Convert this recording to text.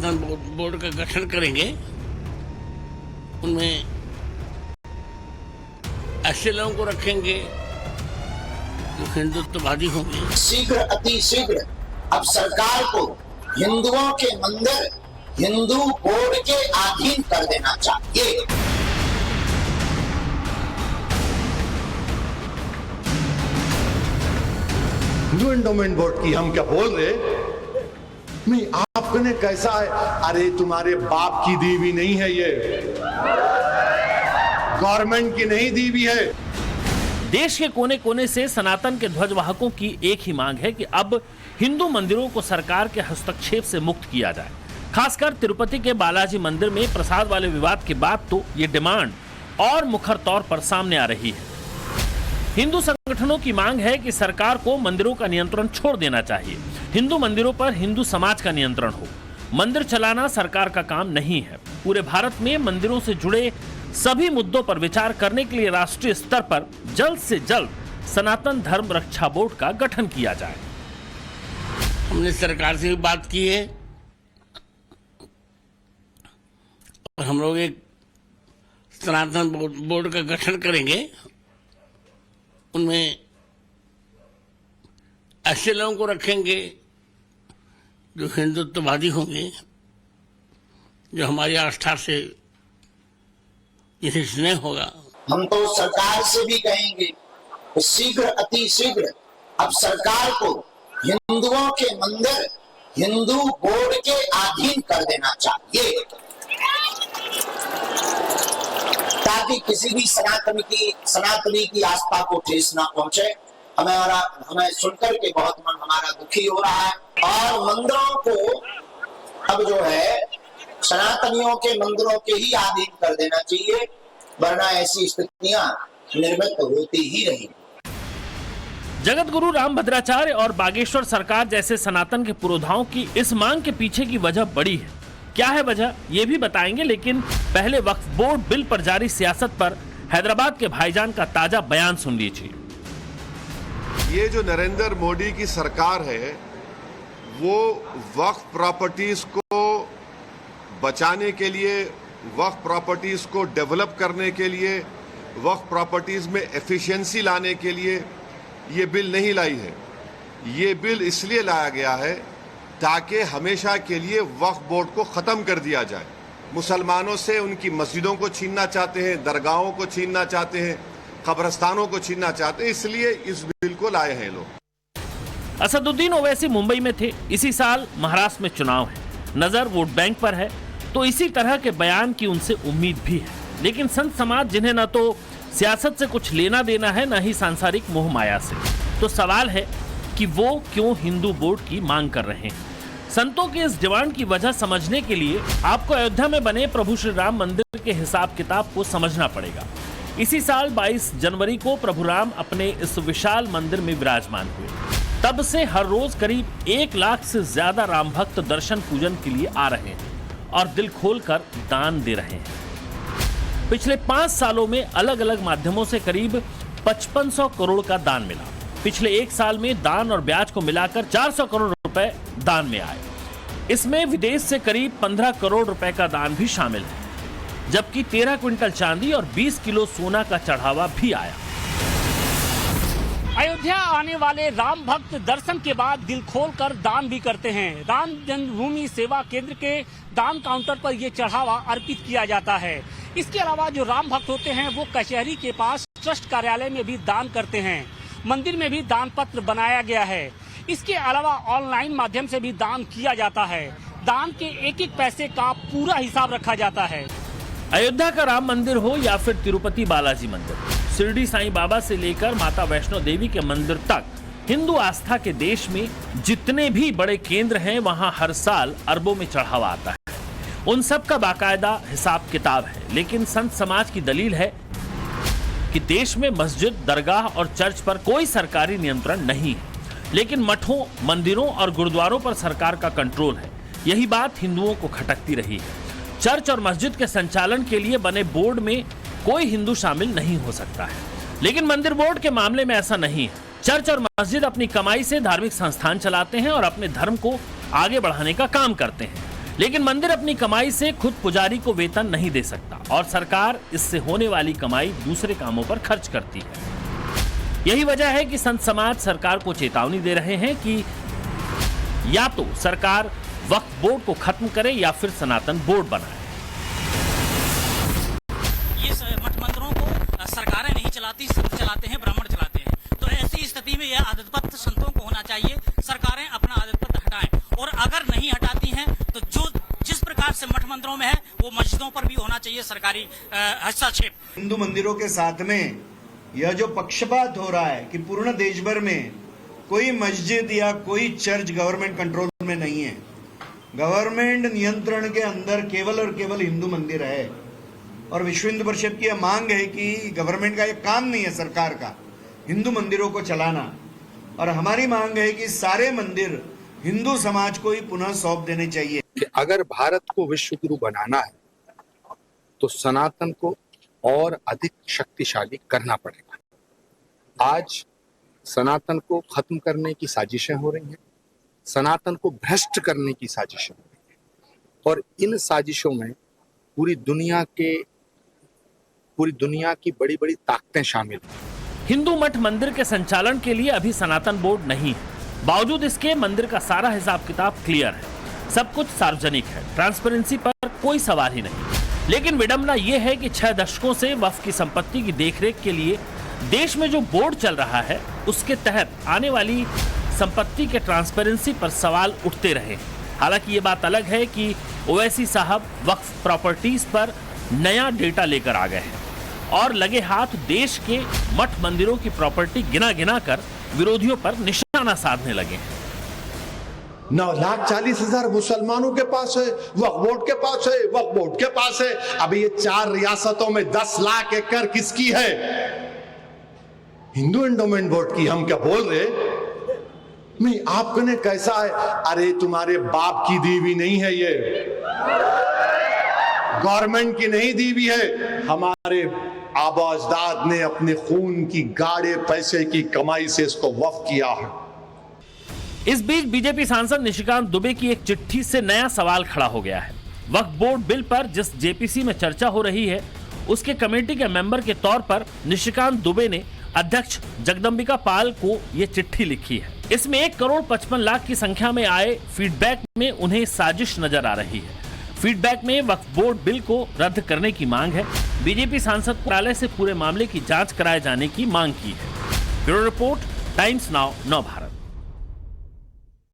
सनातन board का गठन करेंगे, उनमें ऐसे लोगों को रखेंगे जो हिंदुत्ववादी होंगे। शीघ्र अति शीघ्र अब सरकार को हिंदुओं के मंदिर हिंदू बोर्ड के अधीन कर देना चाहिए। हिंदू एंडोमेंट बोर्ड की हम क्या बोल रहे? नहीं, आपने कैसा है? अरे तुम्हारे बाप की दी हुई नहीं है, ये गवर्नमेंट की नहीं दी हुई है। देश के कोने कोने से सनातन के ध्वजवाहकों की एक ही मांग है कि अब हिंदू मंदिरों को सरकार के हस्तक्षेप से मुक्त किया जाए। खासकर तिरुपति के बालाजी मंदिर में प्रसाद वाले विवाद के बाद तो ये डिमांड और मुखर तौर पर सामने आ रही है। हिंदू संगठनों की मांग है कि सरकार को मंदिरों का नियंत्रण छोड़ देना चाहिए। हिंदू मंदिरों पर हिंदू समाज का नियंत्रण हो। मंदिर चलाना सरकार का काम नहीं है। पूरे भारत में मंदिरों से जुड़े सभी मुद्दों पर विचार करने के लिए राष्ट्रीय स्तर पर जल्द से जल्द सनातन धर्म रक्षा बोर्ड का गठन किया जाए। हमने सरकार से भी बात की है और हम लोग एक सनातन बोर्ड का गठन करेंगे, उनमें ऐसे लोगों को रखेंगे जो हिंदुत्ववादी होंगे, जो हमारी आस्था से जिसे स्नेह होगा। हम तो सरकार से भी कहेंगे कि शीघ्र अति शीघ्र अब सरकार को हिंदुओं के मंदिर हिंदू बोर्ड के अधीन कर देना चाहिए, ताकि किसी भी सनातनी की आस्था को ठेस ना पहुंचे। हमें सुनकर के बहुत मन हमारा दुखी हो रहा है और मंदिरों को अब जो है सनातनियों के मंदिरों के ही अधीन कर देना चाहिए, वरना ऐसी स्थितियां निर्मित होती ही नहीं। जगत गुरु रामभद्राचार्य और बागेश्वर सरकार जैसे सनातन के पुरोधाओं की इस मांग के पीछे की वजह बड़ी है। क्या है वजह, ये भी बताएंगे, लेकिन पहले वक्फ बोर्ड बिल पर जारी सियासत पर हैदराबाद के भाईजान का ताजा बयान सुन लीजिए। ये जो नरेंद्र मोदी की सरकार है, वो वक्फ प्रॉपर्टीज को बचाने के लिए, वक्फ प्रॉपर्टीज को डेवलप करने के लिए, वक्फ प्रॉपर्टीज में एफिशिएंसी लाने के लिए ये बिल नहीं लाई है। ये बिल इसलिए लाया गया है ताकि हमेशा के लिए वक्फ बोर्ड को खत्म कर दिया जाए। मुसलमानों से उनकी मस्जिदों को छीनना चाहते हैं, दरगाहों को छीनना चाहते हैं, कब्रस्तानों को छीनना चाहते हैं, इसलिए इस बिल को लाए हैं लोग। असदुद्दीन ओवैसी मुंबई में थे। इसी साल महाराष्ट्र में चुनाव है, नजर वोट बैंक पर है, तो इसी तरह के बयान की उनसे उम्मीद भी है। लेकिन संत समाज, जिन्हें न तो सियासत से कुछ लेना देना है, न ही सांसारिक मोह माया से, तो सवाल है कि वो क्यों हिंदू बोर्ड की मांग कर रहे हैं। संतों के इस डिमांड की वजह समझने के लिए आपको अयोध्या में बने प्रभु श्री राम मंदिर के हिसाब किताब को समझना पड़ेगा। इसी साल 22 जनवरी को प्रभु राम अपने इस विशाल मंदिर में विराजमान हुए। तब से हर रोज करीब 1 लाख से ज्यादा राम भक्त दर्शन पूजन के लिए आ रहे हैं और दिल खोलकर दान दे रहे हैं। पिछले 5 सालों में अलग अलग माध्यमों से करीब 5500 करोड़ का दान मिला। पिछले 1 साल में दान और ब्याज को मिलाकर 400 करोड़ रुपए दान में आए। इसमें विदेश से करीब 15 करोड़ रुपए का दान भी शामिल है, जबकि 13 क्विंटल चांदी और 20 किलो सोना का चढ़ावा भी आया। अयोध्या आने वाले राम भक्त दर्शन के बाद दिल खोलकर दान भी करते हैं। राम जन्मभूमि सेवा केंद्र के दान काउंटर पर ये चढ़ावा अर्पित किया जाता है। इसके अलावा जो राम भक्त होते हैं वो कचहरी के पास ट्रस्ट कार्यालय में भी दान करते हैं। मंदिर में भी दान पत्र बनाया गया है। इसके अलावा ऑनलाइन माध्यम से भी दान किया जाता है। दान के एक एक पैसे का पूरा हिसाब रखा जाता है। अयोध्या का राम मंदिर हो या फिर तिरुपति बालाजी मंदिर, शिरडी साईं बाबा से लेकर माता वैष्णो देवी के मंदिर तक, हिंदू आस्था के देश में जितने भी बड़े केंद्र हैं, वहां हर साल अरबों में चढ़ावा आता है। उन सब का बाकायदा हिसाब किताब है। लेकिन संत समाज की दलील है कि देश में मस्जिद, दरगाह और चर्च पर कोई सरकारी नियंत्रण नहीं है, लेकिन मठों, मंदिरों और गुरुद्वारों पर सरकार का कंट्रोल है। यही बात हिंदुओं को खटकती रही है। चर्च और मस्जिद के संचालन के लिए बने बोर्ड में कोई हिंदू शामिल नहीं हो सकता है, लेकिन मंदिर बोर्ड के मामले में ऐसा नहीं है। चर्च और मस्जिद अपनी कमाई से धार्मिक संस्थान चलाते हैं और अपने धर्म को आगे बढ़ाने का काम करते हैं। लेकिन मंदिर अपनी कमाई से खुद पुजारी को वेतन नहीं दे सकता और सरकार इससे होने वाली कमाई दूसरे कामों पर खर्च करती है। यही वजह है कि संत समाज सरकार को चेतावनी दे रहे हैं कि या तो सरकार वक्फ बोर्ड को खत्म करे या फिर सनातन बोर्ड बनाए। ये मठ मंदिरों को सरकारें नहीं चलाती, संत चलाते हैं, ब्राह्मण चलाते हैं। तो ऐसी स्थिति में यह आदतपत संतों को होना चाहिए, सरकारें अपना आदतपत हटाएं, और अगर नहीं हटाती हैं तो जो जिस प्रकार से मठ मंदिरों में है वो मस्जिदों पर भी होना चाहिए सरकारी हस्तक्षेप। हिंदू मंदिरों के साथ में यह जो पक्षपात हो रहा है कि पूर्ण देश भर में कोई मस्जिद या कोई चर्च गवर्नमेंट कंट्रोल में नहीं है, गवर्नमेंट नियंत्रण के अंदर केवल और केवल हिंदू मंदिर है। और विश्व हिंदू परिषद की यह मांग है कि गवर्नमेंट का यह काम नहीं है सरकार का हिंदू मंदिरों को चलाना, और हमारी मांग है कि सारे मंदिर हिंदू समाज को ही पुनः सौंप देने चाहिए। कि अगर भारत को विश्व गुरु बनाना है तो सनातन को और अधिक शक्तिशाली करना पड़ेगा। आज सनातन को खत्म करने की साजिशें हो रही हैं, सनातन को भ्रष्ट करने की साजिशें हो रही हैं, और इन साजिशों में पूरी दुनिया की बड़ी बड़ी ताकतें शामिल हैं। हिंदू मठ मंदिर के संचालन के लिए अभी सनातन बोर्ड नहीं है। बावजूद इसके मंदिर का सारा हिसाब किताब क्लियर है, सब कुछ सार्वजनिक है, ट्रांसपेरेंसी पर कोई सवाल ही नहीं। लेकिन विडंबना यह है कि 6 दशकों से वक्फ की संपत्ति की देखरेख के लिए देश में जो बोर्ड चल रहा है उसके तहत आने वाली संपत्ति के ट्रांसपेरेंसी पर सवाल उठते रहे। हालांकि ये बात अलग है कि ओवैसी साहब वक्फ प्रॉपर्टीज पर नया डेटा लेकर आ गए हैं और लगे हाथ देश के मठ मंदिरों की प्रॉपर्टी गिना गिना कर विरोधियों पर निशाना साधने लगे हैं। 9,40,000 मुसलमानों के पास है, वक्फ बोर्ड के पास है, वक्फ बोर्ड के पास है। अभी ये 4 रियासतों में 10 लाख एकड़ किसकी है? हिंदू एंडोमेंट बोर्ड की। हम क्या बोल रहे? नहीं, आपने कैसा है? अरे तुम्हारे बाप की दी हुई नहीं है, ये गवर्नमेंट की नहीं दी हुई है, हमारे आबा अजदाद ने अपने खून की गाढ़े पैसे की कमाई से इसको वक्फ किया है। इस बीच बीजेपी सांसद निशिकांत दुबे की एक चिट्ठी से नया सवाल खड़ा हो गया है। वक्फ बोर्ड बिल पर जिस जेपीसी में चर्चा हो रही है उसके कमेटी के मेंबर के तौर पर निशिकांत दुबे ने अध्यक्ष जगदंबिका पाल को यह चिट्ठी लिखी है। इसमें 1,55,00,000 की संख्या में आए फीडबैक में उन्हें साजिश नजर आ रही है। फीडबैक में वक्फ बोर्ड बिल को रद्द करने की मांग है। बीजेपी सांसद कार्यालय से पूरे मामले की जांच कराए जाने की मांग की है। ब्यूरो रिपोर्ट, टाइम्स नाउ, नव भारत।